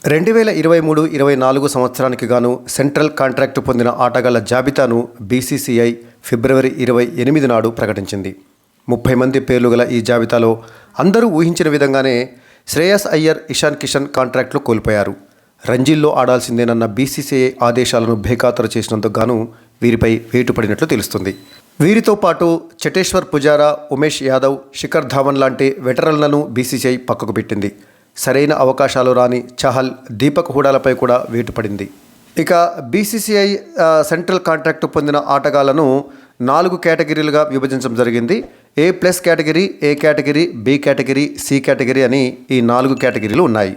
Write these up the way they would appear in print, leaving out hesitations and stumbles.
2023-24 సంవత్సరానికి గాను central contract పొందిన ఆటగాళ్ల జాబితాను బీసీసీఐ ఫిబ్రవరి 28 నాడు ప్రకటించింది. 30 మంది పేర్లు గల ఈ జాబితాలో అందరూ ఊహించిన విధంగానే శ్రేయస్ అయ్యర్, ఇషాన్ కిషన్ కాంట్రాక్టులు కోల్పోయారు. రంజీల్లో ఆడాల్సిందేనన్న బీసీసీఐ ఆదేశాలను బేఖాతరు చేసినందుకు గాను వీరిపై వేటు పడినట్లు తెలుస్తుంది. వీరితో పాటు చటేశ్వర్ పుజారా, ఉమేష్ యాదవ్, శిఖర్ ధావన్ లాంటి వెటరన్లను బీసీసీఐ పక్కకు పెట్టింది. సరైన అవకాశాలు రాని చహల్, దీపక్ హూడాలపై కూడా వేటు పడింది. ఇక బీసీసీఐ సెంట్రల్ కాంట్రాక్టు పొందిన ఆటగాళ్లను 4 కేటగిరీలుగా విభజించడం జరిగింది. A+ category, A category, B category, C category అని ఈ 4 కేటగిరీలు ఉన్నాయి.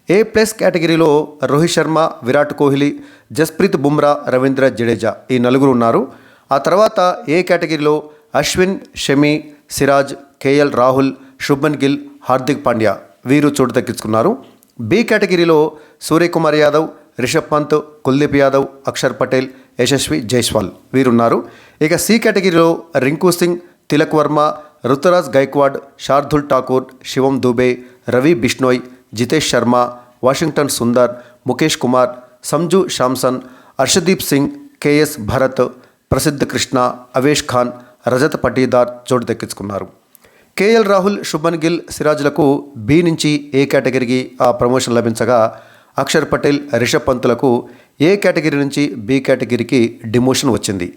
A+ కేటగిరీలో రోహిత్ శర్మ, విరాట్ కోహ్లీ, జస్ప్రీత్ బుమ్రా, రవీంద్ర జడేజా ఈ 4 ఉన్నారు. ఆ తర్వాత A కేటగిరీలో అశ్విన్, షమి, సిరాజ్, కేఎల్ రాహుల్, శుభ్మన్ గిల్, హార్దిక్ పాండ్యా వీరు చోటు దక్కించుకున్నారు. B కేటగిరీలో సూర్యకుమార్ యాదవ్, రిషబ్ పంత్, కుల్దీప్ యాదవ్, అక్షర్ పటేల్, యశస్వి జైస్వాల్ వీరున్నారు. ఇక C కేటగిరీలో రింకు సింగ్, తిలక్ వర్మ, రుతురాజ్ గైక్వాడ్, శార్దుల్ ఠాకూర్, శివం దూబే, రవి బిష్ణోయ్, జితేష్ శర్మ, వాషింగ్టన్ సుందర్, ముఖేష్ కుమార్, సంజు శాంసన్, హర్షదీప్ సింగ్, కేఎస్ భరత్, ప్రసిద్ధ్ కృష్ణ, అవేష్ ఖాన్, రజత్ పటీదార్ చోటు దక్కించుకున్నారు. కేఎల్ రాహుల్, శుభ్మన్ గిల్, సిరాజ్లకు B నుంచి A కేటగిరీకి ప్రమోషన్ లభించగా, అక్షర్ పటేల్, రిషబ్ పంతులకు A కేటగిరీ నుంచి B కేటగిరీకి డిమోషన్ వచ్చింది.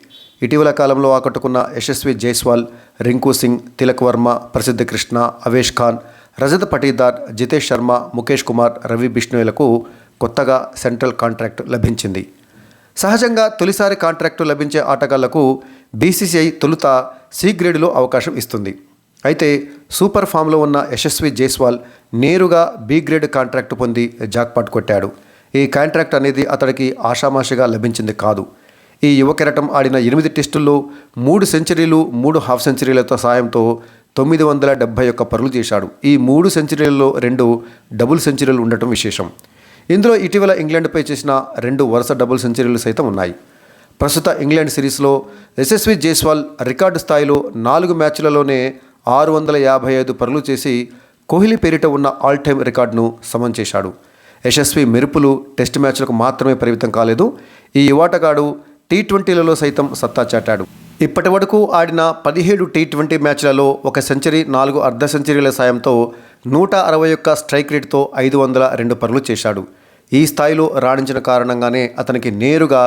ఇటీవల కాలంలో ఆకట్టుకున్న యశస్వి జైస్వాల్, రింకు సింగ్, తిలక్ వర్మ, ప్రసిద్ధ కృష్ణ, అవేష్ ఖాన్, రజత్ పటీదార్, జితేష్ శర్మ, ముఖేష్ కుమార్, రవి బిష్ణోయ్లకు కొత్తగా సెంట్రల్ కాంట్రాక్ట్ లభించింది. సహజంగా తొలిసారి కాంట్రాక్టు లభించే ఆటగాళ్లకు బీసీసీఐ తొలుత C గ్రేడ్లో అవకాశం ఇస్తుంది. అయితే సూపర్ ఫామ్లో ఉన్న యశస్వి జైస్వాల్ నేరుగా B గ్రేడ్ కాంట్రాక్టు పొంది జాక్పాట్ కొట్టాడు. ఈ కాంట్రాక్ట్ అనేది అతడికి ఆషామాషిగా లభించింది కాదు. ఈ యువ కెరటం ఆడిన 8 టెస్టుల్లో 3 సెంచరీలు, 3 హాఫ్ సెంచరీలతో సాయంతో 971 పరుగులు చేశాడు. ఈ 3 సెంచరీలలో 2 డబుల్ సెంచరీలు ఉండటం విశేషం. ఇందులో ఇటీవల ఇంగ్లాండ్పై చేసిన 2 వరుస డబుల్ సెంచరీలు సైతం ఉన్నాయి. ప్రస్తుత ఇంగ్లాండ్ సిరీస్లో యశస్వి జైస్వాల్ రికార్డు స్థాయిలో 4 మ్యాచ్లలోనే 655 పరుగులు చేసి కోహ్లీ పేరిట ఉన్న ఆల్ టైమ్ రికార్డును సమన్ చేశాడు. యశస్వి మెరుపులు టెస్ట్ మ్యాచ్లకు మాత్రమే పరిమితం కాలేదు. ఈ యువాటగాడు T20లలో సైతం సత్తా చాటాడు. ఇప్పటి వరకు ఆడిన 17 T20 మ్యాచ్లలో 1 సెంచరీ, 4 అర్ధ సెంచరీల సాయంతో 161 స్ట్రైక్ రేట్తో 502 పరుగులు చేశాడు. ఈ స్థాయిలో రాణించిన కారణంగానే అతనికి నేరుగా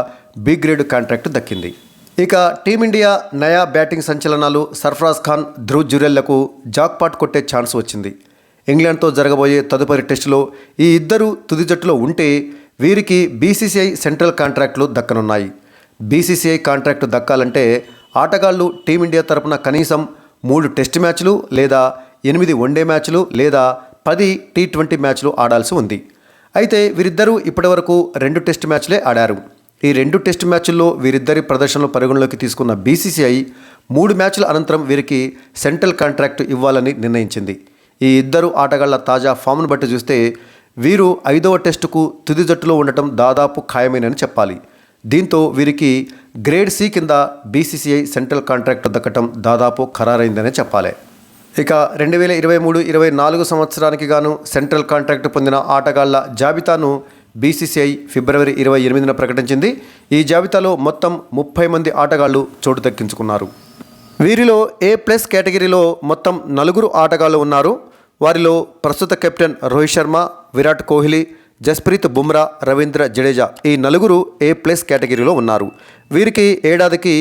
B గ్రేడ్ కాంట్రాక్ట్ దక్కింది. ఇక టీమిండియా నయా బ్యాటింగ్ సంచలనాలు సర్ఫరాజ్ ఖాన్, ధ్రువ్ జురెల్లకు జాక్పాట్ కొట్టే ఛాన్స్ వచ్చింది. ఇంగ్లాండ్తో జరగబోయే తదుపరి టెస్టులో ఈ ఇద్దరు తుది జట్టులో ఉంటే వీరికి బీసీసీఐ సెంట్రల్ కాంట్రాక్టులు దక్కనున్నాయి. బీసీసీఐ కాంట్రాక్టు దక్కాలంటే ఆటగాళ్లు టీమిండియా తరపున కనీసం 3 టెస్ట్ మ్యాచ్లు లేదా 8 వన్డే మ్యాచ్లు లేదా 10 T20 మ్యాచ్లు ఆడాల్సి ఉంది. అయితే వీరిద్దరూ ఇప్పటివరకు 2 టెస్ట్ మ్యాచ్లే ఆడారు. ఈ 2 టెస్ట్ మ్యాచ్ల్లో వీరిద్దరి ప్రదర్శనలు పరిగణలోకి తీసుకున్న బీసీసీఐ 3 మ్యాచ్ల అనంతరం వీరికి సెంట్రల్ కాంట్రాక్టు ఇవ్వాలని నిర్ణయించింది. ఈ ఇద్దరు ఆటగాళ్ల తాజా ఫామ్ను బట్టి చూస్తే వీరు 5వ టెస్టుకు తుది జట్టులో ఉండటం దాదాపు ఖాయమేనని చెప్పాలి. దీంతో వీరికి గ్రేడ్ C కింద బీసీసీఐ సెంట్రల్ కాంట్రాక్టు దక్కటం దాదాపు ఖరారైందనే చెప్పాలి. ఇక 2023-24 సంవత్సరానికి గాను సెంట్రల్ కాంట్రాక్టు పొందిన ఆటగాళ్ల జాబితాను బీసీసీఐ ఫిబ్రవరి 28న ప్రకటించింది. ఈ జాబితాలో మొత్తం 30 మంది ఆటగాళ్లు చోటు దక్కించుకున్నారు. వీరిలో A+ కేటగిరీలో మొత్తం 4 ఆటగాళ్లు ఉన్నారు. వారిలో ప్రస్తుత కెప్టెన్ రోహిత్ శర్మ, విరాట్ కోహ్లీ, జస్ప్రీత్ బుమ్రా, రవీంద్ర జడేజా ఈ 4 A+ కేటగిరీలో ఉన్నారు. వీరికి ఏడాదికి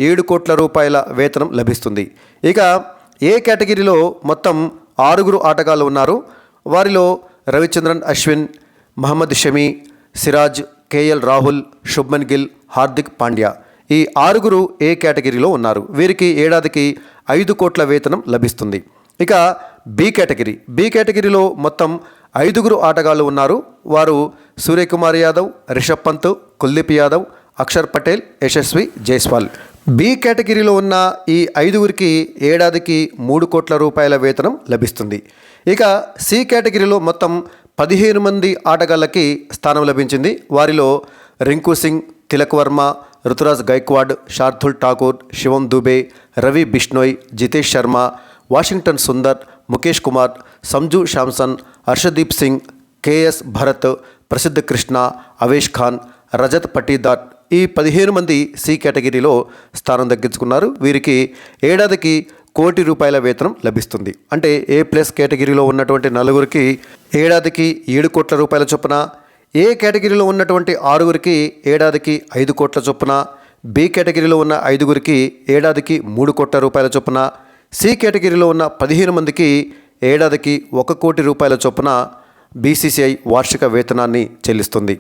7 కోట్ల రూపాయల వేతనం లభిస్తుంది. ఇక A కేటగిరీలో మొత్తం 6 ఆటగాళ్లు ఉన్నారు. వారిలో రవిచంద్రన్ అశ్విన్, మహమ్మద్ షమి, సిరాజ్, కేఎల్ రాహుల్, శుభ్మన్ గిల్, హార్దిక్ పాండ్యా ఈ 6 A కేటగిరీలో ఉన్నారు. వీరికి ఏడాదికి 5 కోట్ల వేతనం లభిస్తుంది. ఇక B కేటగిరీలో మొత్తం 5 ఆటగాళ్లు ఉన్నారు. వారు సూర్యకుమార్ యాదవ్, రిషబ్ పంత్, కుల్దీప్ యాదవ్, అక్షర్ పటేల్, యశస్వి జైస్వాల్. B కేటగిరీలో ఉన్న ఈ 5 ఏడాదికి 3 కోట్ల రూపాయల వేతనం లభిస్తుంది. ఇక C కేటగిరీలో మొత్తం 15 మంది ఆటగాళ్లకి స్థానం లభించింది. వారిలో రింకు సింగ్, తిలక్ వర్మ, రుతురాజ్ గైక్వాడ్, శార్దుల్ ఠాకూర్, శివం దూబే, రవి బిష్ణోయ్, జితేష్ శర్మ, వాషింగ్టన్ సుందర్, ముఖేష్ కుమార్, సంజు శాంసన్, హర్షదీప్ సింగ్, కేఎస్ భరత్, ప్రసిద్ధ్ కృష్ణ, అవేష్ ఖాన్, రజత్ పటీదార్ ఈ 15 మంది సి కేటగిరీలో స్థానం దక్కించుకున్నారు. వీరికి ఏడాదికి ₹1,00,00,000 వేతనం లభిస్తుంది. అంటే A+ కేటగిరీలో ఉన్నటువంటి నలుగురికి ఏడాదికి ₹7,00,00,000 చొప్పున, ఏ కేటగిరీలో ఉన్నటువంటి 6గురికి ఏడాదికి ₹5,00,00,000 చొప్పున, బి కేటగిరీలో ఉన్న 5గురికి ఏడాదికి ₹3,00,00,000 చొప్పున, సి కేటగిరీలో ఉన్న 15 మందికి ఏడాదికి ₹1,00,00,000 చొప్పున BCCI వార్షిక వేతనాన్ని చెల్లిస్తుంది.